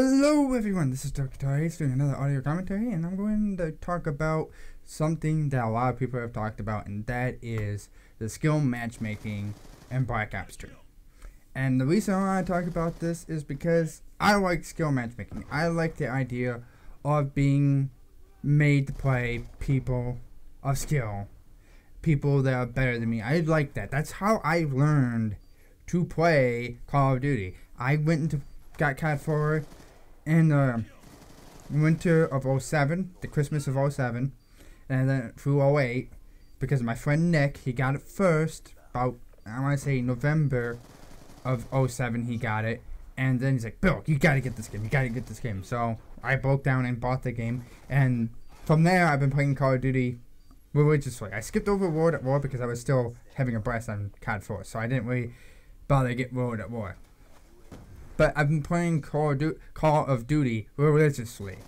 Hello everyone, this is Wguitarh doing another audio commentary, and I'm going to talk about something that a lot of people have talked about, and that is the skill matchmaking in Black Ops 2. And the reason I want to talk about this is because I like skill matchmaking. I like the idea of being made to play people of skill, people that are better than me. I like that. That's how I learned to play Call of Duty. I got CAD 4 in the winter of 07, the Christmas of 07, and then through 08, because my friend Nick, he got it first, about, I want to say November of 07 he got it, and then he's like, Bill, you gotta get this game, so I broke down and bought the game, and from there I've been playing Call of Duty religiously. I skipped over World at War because I was still having a blast on CAD 4, so I didn't really bother to get World at War. But I've been playing Call of Duty religiously.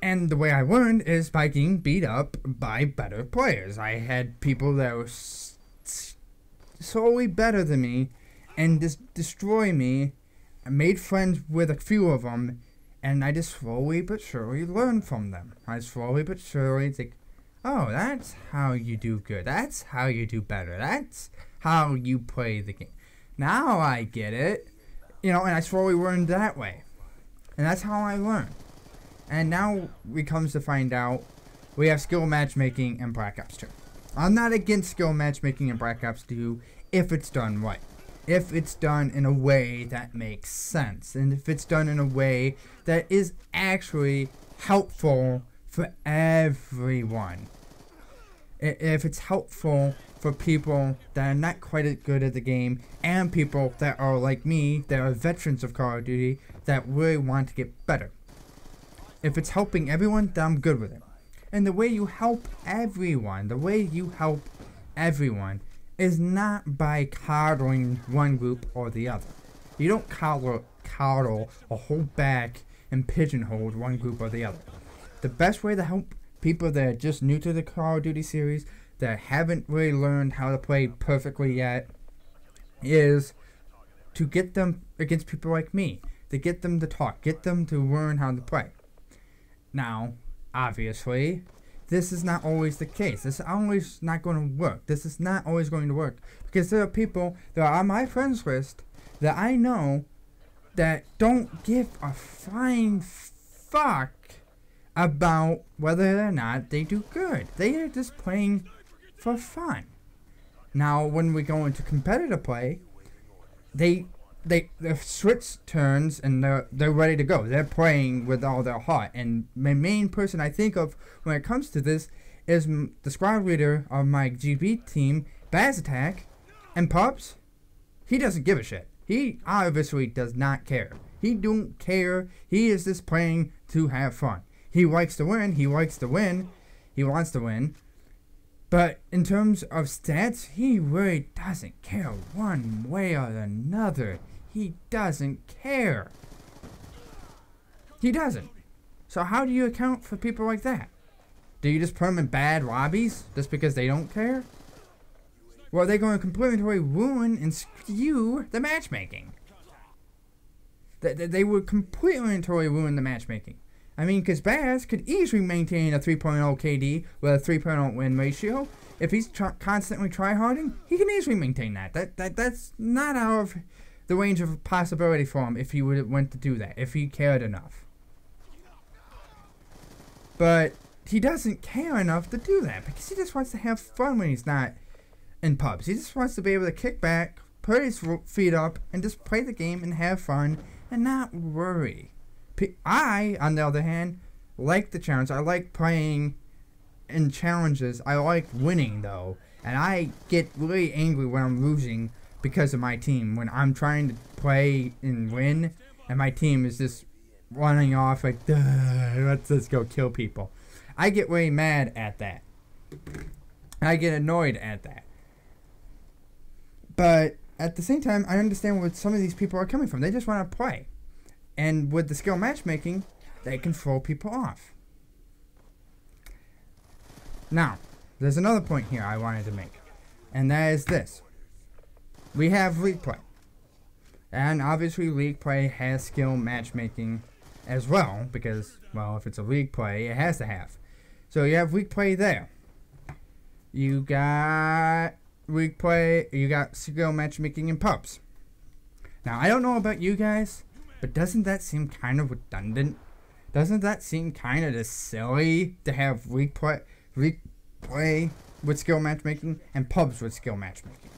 And the way I learned is by getting beat up by better players. I had people that were solely better than me and just destroy me. I made friends with a few of them, and I just slowly but surely learned from them. I slowly but surely think, oh, that's how you do good. That's how you do better. That's how you play the game. Now I get it. You know, and I slowly learned that way. And that's how I learned. And now we comes to find out we have skill matchmaking in Black Ops 2. I'm not against skill matchmaking in Black Ops 2 if it's done right. If it's done in a way that makes sense. And if it's done in a way that is actually helpful for everyone. If it's helpful for people that are not quite as good at the game, and people that are like me, that are veterans of Call of Duty, that really want to get better. If it's helping everyone, then I'm good with it. And the way you help everyone, is not by coddling one group or the other. You don't coddle or hold back and pigeonhole one group or the other. The best way to help people that are just new to the Call of Duty series, that haven't really learned how to play perfectly yet, is to get them against people like me, to get them to talk, get them to learn how to play. Now, obviously, this is not always the case. This is always not going to work. This is not always going to work, because there are people that are on my friends list that I know that don't give a flying fuck about whether or not they do good. They are just playing for fun. Now, when we go into competitive play, the switch turns and they're ready to go. They're playing with all their heart. And my main person I think of when it comes to this is the squad leader of my GB team, Attack, and Pups. He doesn't give a shit. He obviously does not care. He don't care. He is just playing to have fun. He likes to win. He likes to win. He wants to win. But in terms of stats, he really doesn't care one way or another. He doesn't care. He doesn't. So how do you account for people like that? Do you just put them in bad lobbies just because they don't care? Well, they're going to completely ruin and skew the matchmaking. They would completely and totally ruin the matchmaking. I mean, because Baz could easily maintain a 3.0 KD with a 3.0 win ratio. If he's constantly tryharding, he can easily maintain that. That's not out of the range of possibility for him if he went to do that, if he cared enough. But he doesn't care enough to do that, because he just wants to have fun when he's not in pubs. He just wants to be able to kick back, put his feet up, and just play the game and have fun and not worry. I, on the other hand, like the challenge. I like playing in challenges. I like winning, though. And I get really angry when I'm losing because of my team. When I'm trying to play and win, and my team is just running off like, let's go kill people. I get really mad at that. I get annoyed at that. But at the same time, I understand where some of these people are coming from. They just want to play. And with the skill matchmaking, they can throw people off. Now, there's another point here I wanted to make. And that is this. We have league play. And obviously league play has skill matchmaking as well, because, well, if it's a league play, it has to have. So you have league play there. You got league play, you got skill matchmaking in pubs. Now, I don't know about you guys, but doesn't that seem kind of redundant? Doesn't that seem kind of just silly to have league play with skill matchmaking and pubs with skill matchmaking?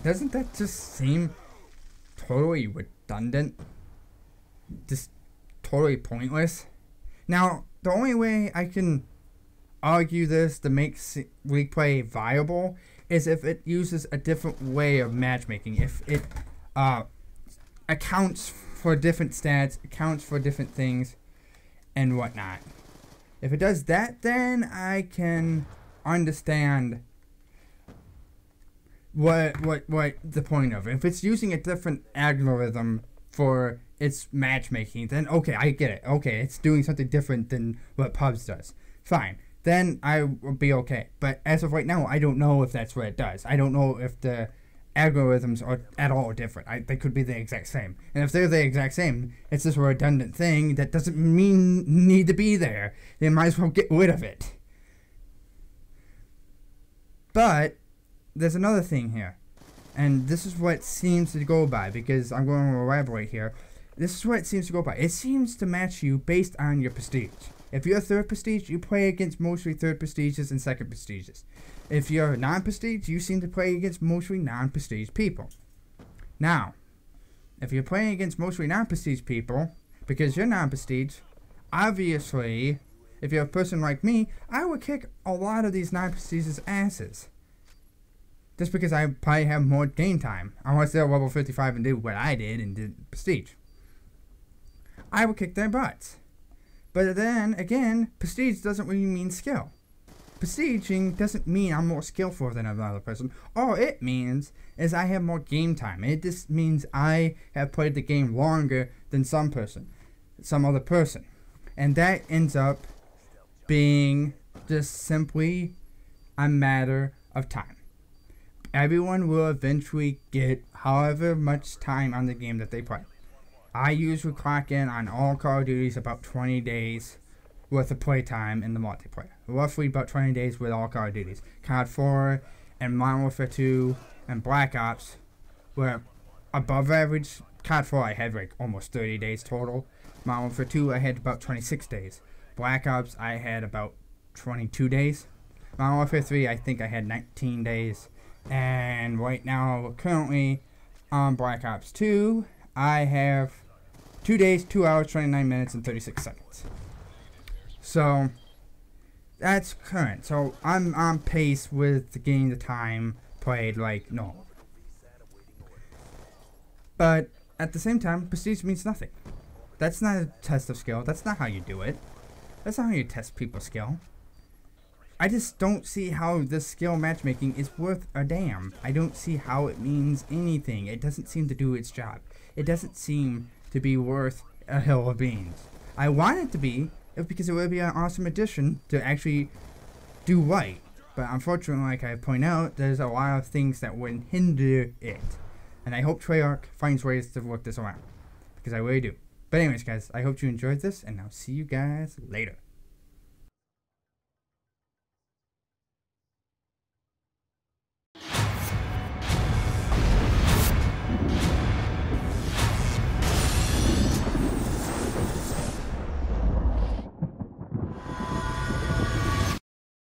Doesn't that just seem totally redundant? Just totally pointless? Now, the only way I can argue this to make league play viable is if it uses a different way of matchmaking. If it accounts for different stats, accounts for different things, and whatnot. If it does that, then I can understand what the point of it. If it's using a different algorithm for its matchmaking, then okay, I get it. Okay, it's doing something different than what pubs does. Fine. Then I will be okay. But as of right now, I don't know if that's what it does. I don't know if the algorithms are at all different. They could be the exact same. And if they're the exact same, it's just a redundant thing that doesn't need to be there. They might as well get rid of it. But there's another thing here. And this is what it seems to go by, because I'm going to elaborate here. This is what it seems to go by. It seems to match you based on your prestige. If you're third prestige, you play against mostly third prestiges and second prestiges. If you're non-prestige, you seem to play against mostly non-prestige people. Now, if you're playing against mostly non-prestige people, because you're non-prestige, obviously, if you're a person like me, I would kick a lot of these non-prestiges' asses. Just because I probably have more game time. Unless they're level 55 and did what I did and did prestige. I would kick their butts. But then, again, prestige doesn't really mean skill. Prestiging doesn't mean I'm more skillful than another person. All it means is I have more game time. It just means I have played the game longer than some other person. And that ends up being just simply a matter of time. Everyone will eventually get however much time on the game that they play. I usually clock in on all Call of Duties about 20 days worth of playtime in the multiplayer. Roughly about 20 days with all Call of Duties. COD 4 and Modern Warfare 2 and Black Ops were above average. COD 4 I had like almost 30 days total. Modern Warfare 2 I had about 26 days. Black Ops I had about 22 days. Modern Warfare 3 I think I had 19 days. And right now, currently on Black Ops 2, I have 2 days, 2 hours, 29 minutes, and 36 seconds. So, that's current. So, I'm on pace with getting the time played like normal. But, at the same time, prestige means nothing. That's not a test of skill. That's not how you do it. That's not how you test people's skill. I just don't see how this skill matchmaking is worth a damn. I don't see how it means anything. It doesn't seem to do its job. It doesn't seem to be worth a hill of beans. I want it to be, because it would be an awesome addition to actually do right. But unfortunately, like I point out, there's a lot of things that would hinder it. And I hope Treyarch finds ways to work this around. Because I really do. But anyways, guys, I hope you enjoyed this, and I'll see you guys later.